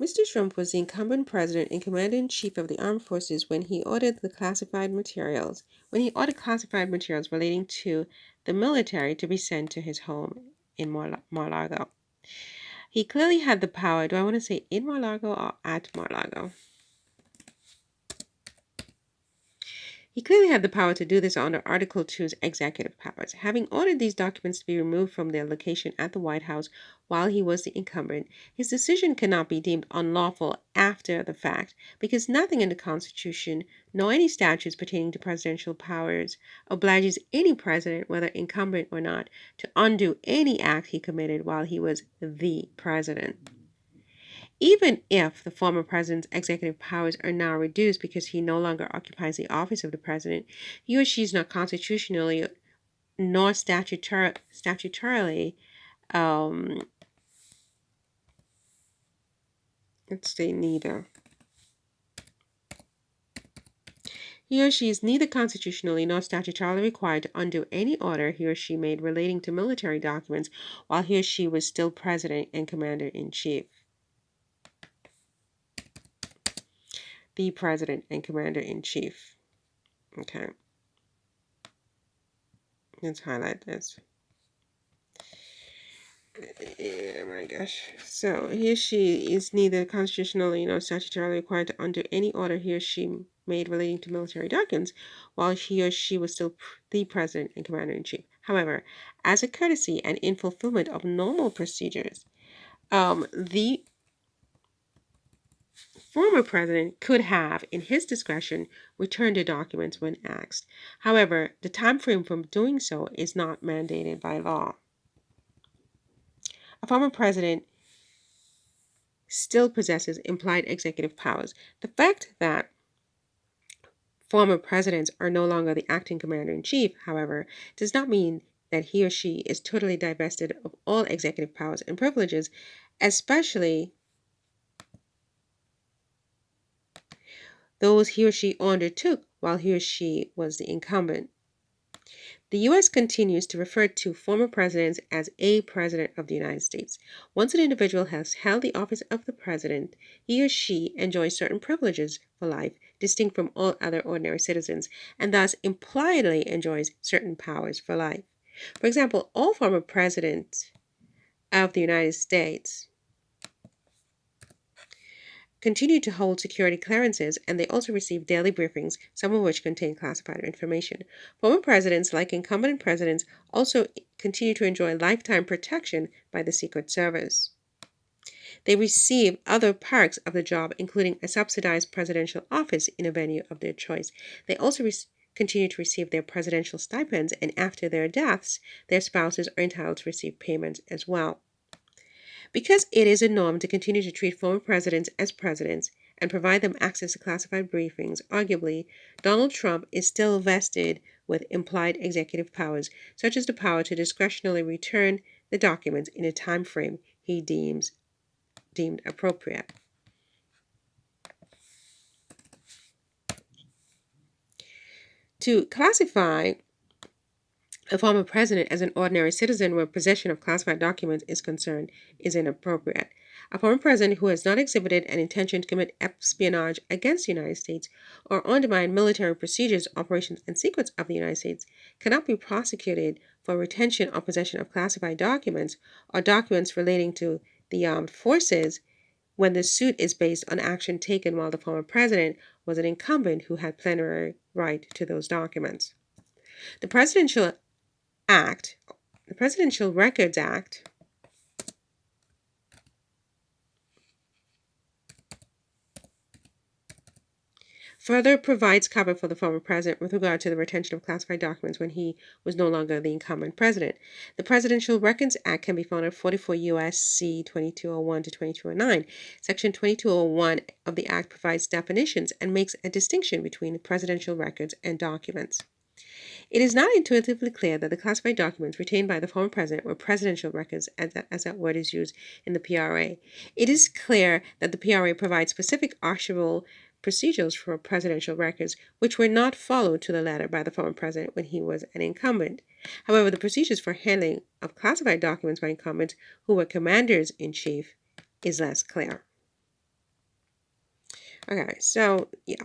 Mr. Trump was the incumbent president and commander-in-chief of the armed forces when he ordered classified materials relating to the military to be sent to his home in Mar-a-Lago. He clearly had the power. Do I want to say in Mar-a-Lago or at Mar-a-Lago? He clearly had the power to do this under Article 2's executive powers. Having ordered these documents to be removed from their location at the White House while he was the incumbent, his decision cannot be deemed unlawful after the fact, because nothing in the Constitution, nor any statutes pertaining to presidential powers, obliges any president, whether incumbent or not, to undo any act he committed while he was the president. Even if the former president's executive powers are now reduced because he no longer occupies the office of the president, he or she is not constitutionally nor statutorily, let's say neither. He or she is neither constitutionally nor statutorily required to undo any order he or she made relating to military documents while he or she was still president and commander-in-chief. The president and commander-in-chief. Okay. Let's highlight this. Oh my gosh. So he or she is neither constitutionally nor statutorily required to undo any order he or she made relating to military documents while he or she was still the president and commander-in-chief. However, as a courtesy and in fulfillment of normal procedures, the former president could have, in his discretion, returned the documents when asked. However, the time frame for doing so is not mandated by law. A former president still possesses implied executive powers. The fact that former presidents are no longer the acting commander-in-chief, however, does not mean that he or she is totally divested of all executive powers and privileges, especially those he or she undertook while he or she was the incumbent. The U.S. continues to refer to former presidents as a president of the United States. Once an individual has held the office of the president, he or she enjoys certain privileges for life, distinct from all other ordinary citizens, and thus impliedly enjoys certain powers for life. For example, all former presidents of the United States continue to hold security clearances, and they also receive daily briefings, some of which contain classified information. Former presidents, like incumbent presidents, also continue to enjoy lifetime protection by the Secret Service. They receive other perks of the job, including a subsidized presidential office in a venue of their choice. They also continue to receive their presidential stipends, and after their deaths, their spouses are entitled to receive payments as well. Because it is a norm to continue to treat former presidents as presidents and provide them access to classified briefings, arguably, Donald Trump is still vested with implied executive powers, such as the power to discretionarily return the documents in a time frame he deemed appropriate. To classify a former president as an ordinary citizen where possession of classified documents is concerned is inappropriate. A former president who has not exhibited an intention to commit espionage against the United States or undermine military procedures, operations, and secrets of the United States cannot be prosecuted for retention or possession of classified documents or documents relating to the armed forces when the suit is based on action taken while the former president was an incumbent who had plenary right to those documents. The Presidential Records Act further provides cover for the former president with regard to the retention of classified documents when he was no longer the incumbent president. The Presidential Records Act can be found at 44 U.S.C. 2201 to 2209. Section 2201 of the Act provides definitions and makes a distinction between presidential records and documents. It is not intuitively clear that the classified documents retained by the former president were presidential records, as that word is used in the PRA. It is clear that the PRA provides specific archival procedures for presidential records, which were not followed to the letter by the former president when he was an incumbent. However, the procedures for handling of classified documents by incumbents who were commanders-in-chief is less clear. Okay, so yeah.